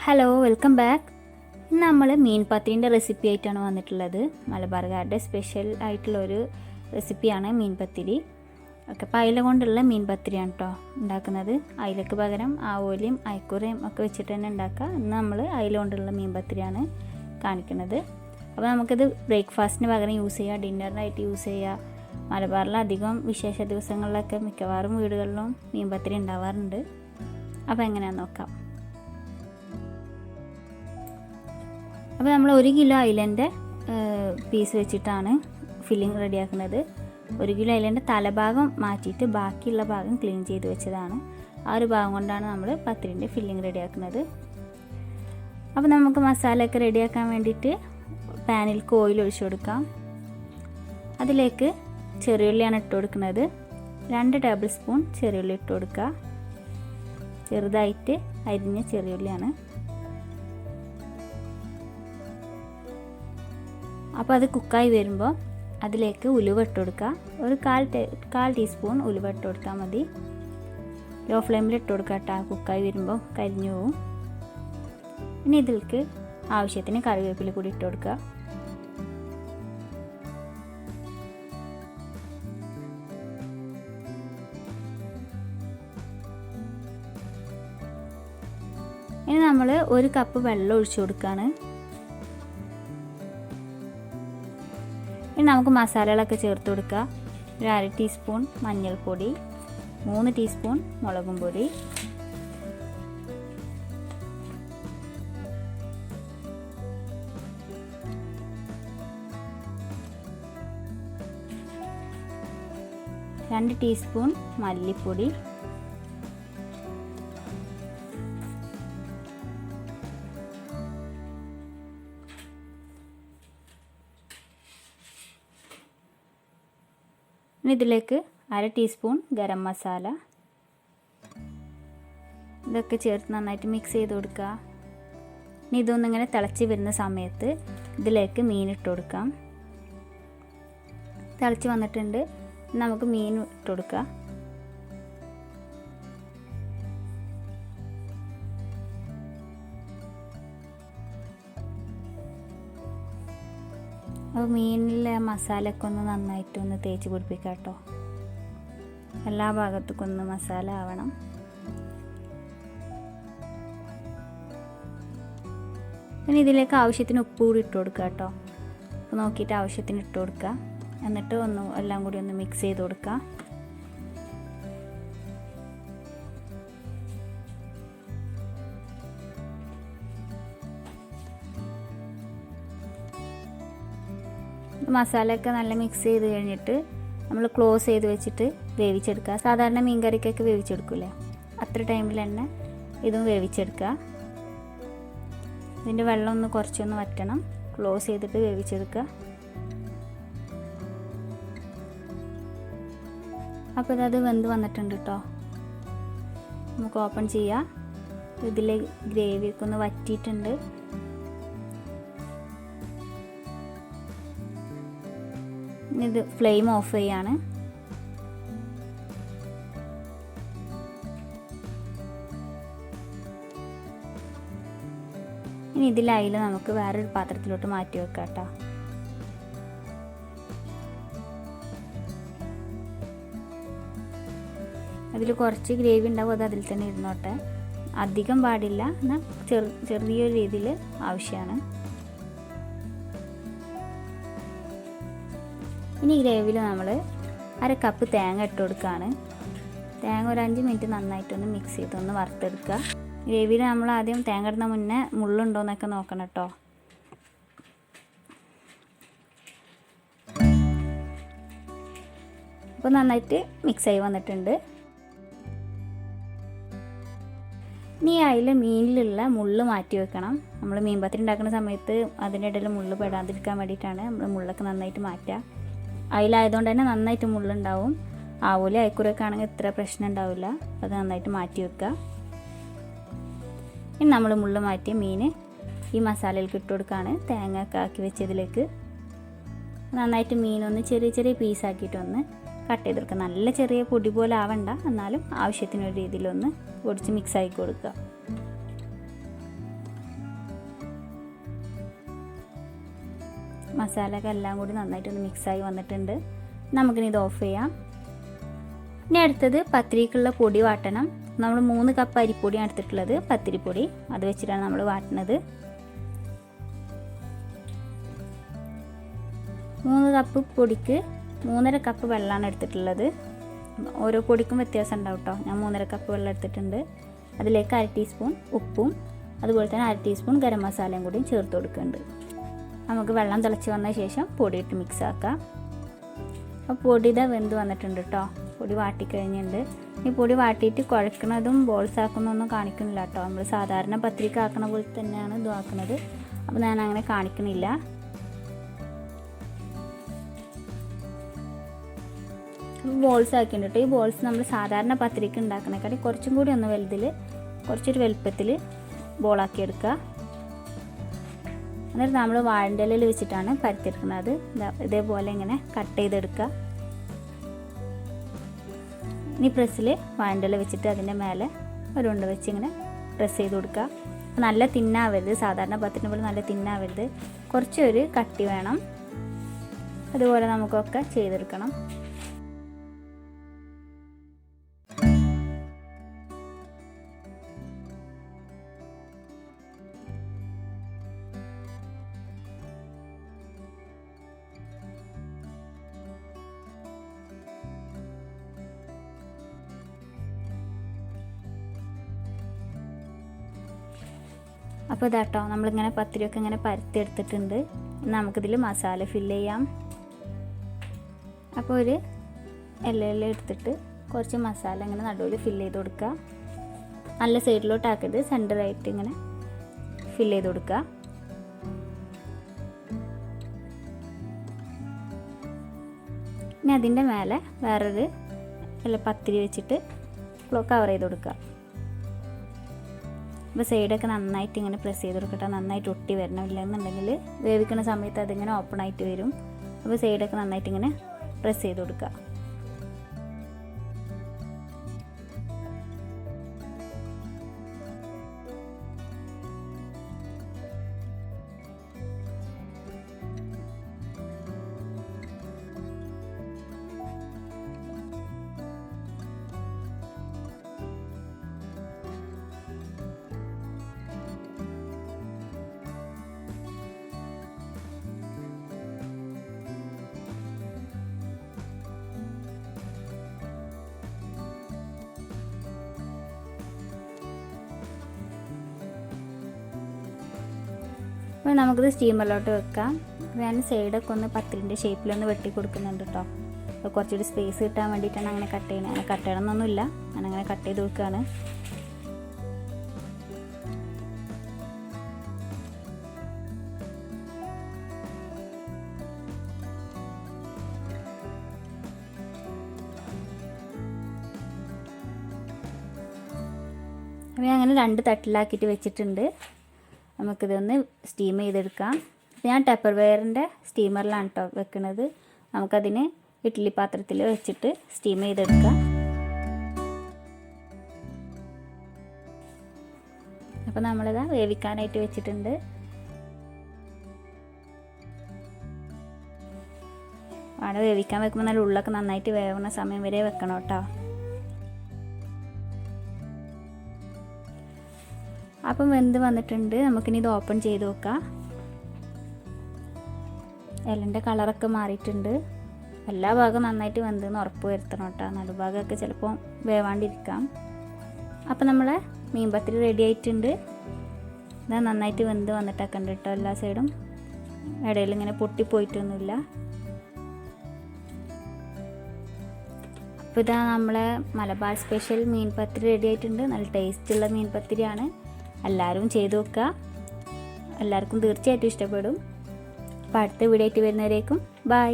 Hello, welcome back. ഇന്ന് നമ്മൾ മീൻപത്തിരിൻ്റെ recipe ആയിട്ടാണ് വന്നിട്ടുള്ളത്. മലബാറുകാരുടെ സ്പെഷ്യൽ ആയിട്ടുള്ളൊരു റെസിപ്പിയാണ് മീൻപത്തിരി. ഓക്കെ, അപ്പോൾ അയില കൊണ്ടുള്ള മീൻപത്തിരിയാണ് കേട്ടോ ഉണ്ടാക്കുന്നത്. അയിലക്ക് പകരം ആവോലിയും അയക്കൂറയും ഒക്കെ വെച്ചിട്ട് തന്നെ ഉണ്ടാക്കുക. ഇന്ന് നമ്മൾ അയില കൊണ്ടുള്ള മീൻപത്തിരിയാണ് കാണിക്കുന്നത്. അപ്പോൾ നമുക്കിത് ബ്രേക്ക്ഫാസ്റ്റിന് പകരം യൂസ് ചെയ്യുക, ഡിന്നറിനായിട്ട് യൂസ് ചെയ്യുക. മലബാറിലധികം വിശേഷ ദിവസങ്ങളിലൊക്കെ മിക്കവാറും വീടുകളിലും മീൻപത്തിരി ഉണ്ടാവാറുണ്ട്. അപ്പോൾ എങ്ങനെയാണെന്ന് നോക്കാം. അപ്പോൾ നമ്മൾ 1 കിലോ അയിലൻ്റെ പീസ് വെച്ചിട്ടാണ് ഫില്ലിങ് റെഡിയാക്കുന്നത്. 1 കിലോ അയിലൻ്റെ തലഭാഗം മാറ്റിയിട്ട് ബാക്കിയുള്ള ഭാഗം ക്ലീൻ ചെയ്ത് വെച്ചതാണ്. ആ ഒരു ഭാഗം കൊണ്ടാണ് നമ്മൾ പത്തിരിൻ്റെ ഫില്ലിങ് റെഡിയാക്കുന്നത്. അപ്പോൾ നമുക്ക് മസാലയൊക്കെ റെഡിയാക്കാൻ വേണ്ടിയിട്ട് പാനിലേക്ക് ഓയിൽ ഒഴിച്ചു കൊടുക്കാം. അതിലേക്ക് ചെറിയുള്ളിയാണ് ഇട്ട് കൊടുക്കുന്നത്. 2 ടേബിൾ സ്പൂൺ ചെറിയുള്ളി ഇട്ട് കൊടുക്കുക. ചെറുതായിട്ട് അരിഞ്ഞ ചെറിയുള്ളിയാണ്. അപ്പോൾ അത് കുക്കായി വരുമ്പോൾ അതിലേക്ക് ഉലുവ ഇട്ട് കൊടുക്കുക. ഒരു കാൽ ടീസ്പൂൺ ഉലുവ ഇട്ട് കൊടുത്താൽ മതി. ലോ ഫ്ലെയിമിൽ ഇട്ട് കൊടുക്കുക കേട്ടോ. കുക്കായി വരുമ്പോൾ കരിഞ്ഞു പോവും. ഇനി ഇതിലേക്ക് ആവശ്യത്തിന് കറിവേപ്പില കൂടി ഇട്ട് കൊടുക്കുക. ഇനി നമ്മൾ 1 കപ്പ് വെള്ളം ഒഴിച്ചു കൊടുക്കുകയാണ്. ഇനി നമുക്ക് മസാലകളൊക്കെ ചേർത്ത് കൊടുക്കുക. ഒരു 1/2 ടീസ്പൂൺ മഞ്ഞൾപ്പൊടി, 3 ടീസ്പൂൺ മുളകും പൊടി, രണ്ട് ടീസ്പൂൺ മല്ലിപ്പൊടി, ഇനി ഇതിലേക്ക് 1/2 ടീസ്പൂൺ ഗരം മസാല, ഇതൊക്കെ ചേർത്ത് നന്നായിട്ട് മിക്സ് ചെയ്ത് കൊടുക്കുക. ഇനി ഇതൊന്നിങ്ങനെ തിളച്ച് വരുന്ന സമയത്ത് ഇതിലേക്ക് മീൻ ഇട്ട് കൊടുക്കാം. തിളച്ച് വന്നിട്ടുണ്ട്. നമുക്ക് മീൻ ഇട്ട് കൊടുക്കാം. അപ്പോൾ മീനിലെ മസാലയൊക്കെ ഒന്ന് നന്നായിട്ടൊന്ന് തേച്ച് പിടിപ്പിക്കാം കേട്ടോ. എല്ലാ ഭാഗത്തേക്കും ഒന്ന് മസാല ആവണം. പിന്നെ ഇതിലേക്ക് ആവശ്യത്തിന് ഉപ്പ് കൂടി ഇട്ട് കൊടുക്കുക കേട്ടോ. അപ്പോൾ നോക്കിയിട്ട് ആവശ്യത്തിന് ഇട്ട് കൊടുക്കുക. എന്നിട്ട് എല്ലാം കൂടി ഒന്ന് മിക്സ് ചെയ്ത് കൊടുക്കുക. മസാലയൊക്കെ നല്ല മിക്സ് ചെയ്ത് കഴിഞ്ഞിട്ട് നമ്മൾ ക്ലോസ് ചെയ്ത് വെച്ചിട്ട് വേവിച്ചെടുക്കുക. സാധാരണ മീൻ കറിക്കൊക്കെ വേവിച്ചെടുക്കില്ലേ, അത്ര ടൈമിൽ തന്നെ ഇതും വേവിച്ചെടുക്കുക. ഇതിൻ്റെ വെള്ളം ഒന്ന് കുറച്ചൊന്ന് വറ്റണം. ക്ലോസ് ചെയ്തിട്ട് വേവിച്ചെടുക്കുക. അപ്പോൾ ഇതത് വെന്ത് വന്നിട്ടുണ്ട് കേട്ടോ. നമുക്ക് ഓപ്പൺ ചെയ്യാം. ഇതിലെ ഗ്രേവിയൊക്കെ ഒന്ന് വറ്റിയിട്ടുണ്ട്. ഇത് ഫ്ലെയിം ഓഫ് ചെയ്യാണ്. ഇനി ഇതിലായില്ല നമുക്ക് വേറൊരു പാത്രത്തിലോട്ട് മാറ്റി വെക്കാം കേട്ടോ. അതിൽ കുറച്ച് ഗ്രേവി ഉണ്ടാവും, അത് അതിൽ തന്നെ ഇരുന്നോട്ടെ. അധികം പാടില്ല, എന്നാൽ ചെറിയൊരു രീതിയിൽ ആവശ്യമാണ്. ഇനി ഗ്രേവിയിൽ നമ്മൾ 1/2 കപ്പ് തേങ്ങ ഇട്ട് കൊടുക്കുകയാണ്. തേങ്ങ ഒരു 5 മിനിറ്റ് നന്നായിട്ടൊന്ന് മിക്സ് ചെയ്തൊന്ന് വറുത്തെടുക്കുക. ഗ്രേവിയിൽ നമ്മൾ ആദ്യം തേങ്ങ ഇടുന്ന മുന്നേ മുള്ളുണ്ടോയെന്നൊക്കെ നോക്കണം കേട്ടോ. അപ്പോൾ നന്നായിട്ട് മിക്സായി വന്നിട്ടുണ്ട്. ഇനി അതിൽ മീനിലുള്ള മുള്ള് മാറ്റി വെക്കണം. നമ്മൾ മീൻപത്തിരി ഉണ്ടാക്കുന്ന സമയത്ത് അതിൻ്റെ ഇടയിൽ മുള്ള് പെടാതിരിക്കാൻ വേണ്ടിയിട്ടാണ് നമ്മൾ മുള്ളൊക്കെ നന്നായിട്ട് മാറ്റുക. അതിലായതുകൊണ്ട് തന്നെ നന്നായിട്ട് മുള്ളുണ്ടാവും. ആവോലി അയക്കൂറൊക്കെ ആണെങ്കിൽ ഇത്ര പ്രശ്നം ഉണ്ടാവില്ല. അത് നന്നായിട്ട് മാറ്റി വെക്കുക. ഇനി നമ്മൾ മുള്ള് മാറ്റിയ മീൻ ഈ മസാലയിലേക്ക് ഇട്ട് കൊടുക്കുകയാണ്. തേങ്ങ ഒക്കെ ആക്കി വെച്ചതിലേക്ക് നന്നായിട്ട് മീനൊന്ന് ചെറിയ ചെറിയ പീസാക്കിയിട്ടൊന്ന് കട്ട് ചെയ്തെടുക്കുക. നല്ല ചെറിയ പൊടി പോലെ ആവണ്ട, എന്നാലും ആവശ്യത്തിനൊരു രീതിയിലൊന്ന് പൊടിച്ച് മിക്സാക്കി കൊടുക്കുക. മസാലയൊക്കെ എല്ലാം കൂടി നന്നായിട്ടൊന്ന് മിക്സായി വന്നിട്ടുണ്ട്. നമുക്കിനി ഇത് ഓഫ് ചെയ്യാം. ഇനി അടുത്തത് പത്തിരിക്കുള്ള പൊടി വാട്ടണം. നമ്മൾ 3 കപ്പ് അരിപ്പൊടിയാണ് എടുത്തിട്ടുള്ളത്, പത്തിരിപ്പൊടി. അത് വെച്ചിട്ടാണ് നമ്മൾ വാട്ടുന്നത്. 3 കപ്പ് പൊടിക്ക് 3.5 കപ്പ് വെള്ളമാണ് എടുത്തിട്ടുള്ളത്. ഓരോ പൊടിക്കും വ്യത്യാസം ഉണ്ടാവും കേട്ടോ. ഞാൻ 3.5 കപ്പ് വെള്ളം എടുത്തിട്ടുണ്ട്. അതിലേക്ക് 1/2 ടീസ്പൂൺ ഉപ്പും അതുപോലെ തന്നെ 1/2 ടീസ്പൂൺ ഗരം മസാലയും കൂടി ചേർത്ത് കൊടുക്കുന്നുണ്ട്. നമുക്ക് വെള്ളം തിളച്ച് വന്ന ശേഷം പൊടിയിട്ട് മിക്സ് ആക്കാം. അപ്പോൾ പൊടി ഇതാ വെന്ത് വന്നിട്ടുണ്ട് കേട്ടോ. പൊടി വാട്ടിക്കഴിഞ്ഞിട്ടുണ്ട്. ഈ പൊടി വാട്ടിയിട്ട് കുഴക്കണതും ബോൾസ് ആക്കുന്നതൊന്നും കാണിക്കുന്നില്ല കേട്ടോ. നമ്മൾ സാധാരണ പത്തിരിക്ക് ആക്കണ പോലെ തന്നെയാണ് ഇത് ആക്കുന്നത്. അപ്പോൾ ഞാൻ അങ്ങനെ കാണിക്കണില്ല. ബോൾസ് ആക്കിയിട്ടുണ്ട്. ഈ ബോൾസ് നമ്മൾ സാധാരണ പത്തിരിക്ക് ഉണ്ടാക്കണേക്കാട്ടി കുറച്ചും കൂടി ഒന്ന് കുറച്ചൊരു വലുപ്പത്തിൽ ബോളാക്കി എടുക്കുക. എന്നിട്ട് നമ്മൾ വാഴൻ്റെ ഇലയിൽ വെച്ചിട്ടാണ് പരത്തിയെടുക്കുന്നത്. ഇതേപോലെ ഇങ്ങനെ കട്ട് ചെയ്തെടുക്കുക. ഇനി പ്രസ്സിൽ വാഴൻ്റെ ഇല വെച്ചിട്ട് അതിൻ്റെ മേലെ ഒരു ഉണ്ട വെച്ച് ഇങ്ങനെ പ്രസ് ചെയ്ത് കൊടുക്കുക. നല്ല തിന്നാവരുത്, സാധാരണ പത്തിരിനെ പോലെ നല്ല തിന്നാവരുത്, കുറച്ചൊരു കട്ടി വേണം. അതുപോലെ നമുക്കൊക്കെ ചെയ്തെടുക്കണം. അപ്പോൾ ഇതാട്ടോ, നമ്മളിങ്ങനെ പത്തിരിയൊക്കെ ഇങ്ങനെ പരത്തി എടുത്തിട്ടുണ്ട്. നമുക്കിതിൽ മസാല ഫില്ല് ചെയ്യാം. അപ്പോൾ ഒരു ഇലയിൽ എടുത്തിട്ട് കുറച്ച് മസാല ഇങ്ങനെ നടുവിൽ ഫില്ല് ചെയ്ത് കൊടുക്കുക. നല്ല സൈഡിലോട്ടാക്കരുത്, സെൻറ്ററായിട്ട് ഇങ്ങനെ ഫില്ല് ചെയ്ത് കൊടുക്കുക. ഇനി അതിൻ്റെ മേലെ വേറൊരു പത്തിരി വെച്ചിട്ട് കവർ ചെയ്ത് കൊടുക്കുക. അപ്പോൾ സൈഡൊക്കെ നന്നായിട്ട് ഇങ്ങനെ പ്രസ് ചെയ്ത് കൊടുക്കട്ടെ. നന്നായിട്ട് ഒട്ടി വരണം, ഇല്ലെന്നുണ്ടെങ്കിൽ വേവിക്കുന്ന സമയത്ത് അതിങ്ങനെ ഓപ്പൺ ആയിട്ട് വരും. അപ്പോൾ സൈഡൊക്കെ നന്നായിട്ട് ഇങ്ങനെ പ്രസ് ചെയ്ത് കൊടുക്കുക. അപ്പോൾ നമുക്കിത് സ്റ്റീമറിലോട്ട് വെക്കാം. ഞാൻ സൈഡൊക്കെ ഒന്ന് പത്തിരിൻ്റെ ഷേപ്പിലൊന്ന് വെട്ടി കൊടുക്കുന്നുണ്ട് കേട്ടോ. അപ്പോൾ കുറച്ചുകൂടി സ്പേസ് കിട്ടാൻ വേണ്ടിയിട്ടാണ് അങ്ങനെ കട്ട് ചെയ്യുന്നത്. അങ്ങനെ കട്ട് ചെയ്യണമെന്നൊന്നുമില്ല, ഞാനങ്ങനെ കട്ട് ചെയ്ത് കൊടുക്കുകയാണ്. അപ്പോൾ ഞാൻ അങ്ങനെ 2 തട്ടിലാക്കിയിട്ട് വെച്ചിട്ടുണ്ട്. നമുക്കിതൊന്ന് സ്റ്റീം ചെയ്തെടുക്കാം. ഞാൻ ടെപ്പർ വെയറിൻ്റെ സ്റ്റീമറിലാണ് കേട്ടോ വെക്കുന്നത്. നമുക്കതിന് ഇഡ്ഡലി പാത്രത്തിൽ വെച്ചിട്ട് സ്റ്റീം ചെയ്തെടുക്കാം. അപ്പോൾ നമ്മളിതാ വേവിക്കാനായിട്ട് വെച്ചിട്ടുണ്ട്. അവിടെ വേവിക്കാൻ വെക്കുമ്പോൾ നല്ല ഉള്ളൊക്കെ നന്നായിട്ട് വേവുന്ന സമയം വരെ വെക്കണം കേട്ടോ. അപ്പം വെന്ത് വന്നിട്ടുണ്ട്. നമുക്കിനി ഇത് ഓപ്പൺ ചെയ്ത് നോക്കാം. ഇലൻ്റെ കളറൊക്കെ മാറിയിട്ടുണ്ട്. എല്ലാ ഭാഗവും നന്നായിട്ട് വെന്തെന്ന് ഉറപ്പ് വരുത്തണം കേട്ടോ. നടുഭാഗമൊക്കെ ചിലപ്പോൾ വേവാണ്ടിരിക്കാം. അപ്പം നമ്മളെ മീൻ പത്തിരി റെഡി ആയിട്ടുണ്ട്. ഇതാ നന്നായിട്ട് വെന്ത് വന്നിട്ടൊക്കെ ഉണ്ട് കേട്ടോ. എല്ലാ സൈഡും ഇടയിൽ ഇങ്ങനെ പൊട്ടിപ്പോയിട്ടൊന്നുമില്ല. അപ്പോൾ ഇതാ നമ്മളെ മലബാർ സ്പെഷ്യൽ മീൻ പത്തിരി റെഡി ആയിട്ടുണ്ട്. നല്ല ടേസ്റ്റുള്ള മീൻ പത്തിരിയാണ്. എല്ലാവരും ചെയ്ത് നോക്കുക. എല്ലാവർക്കും തീർച്ചയായിട്ടും ഇഷ്ടപ്പെടും. അപ്പോൾ അടുത്ത വീഡിയോ ആയിട്ട് വരുന്നവരേക്കും ബൈ.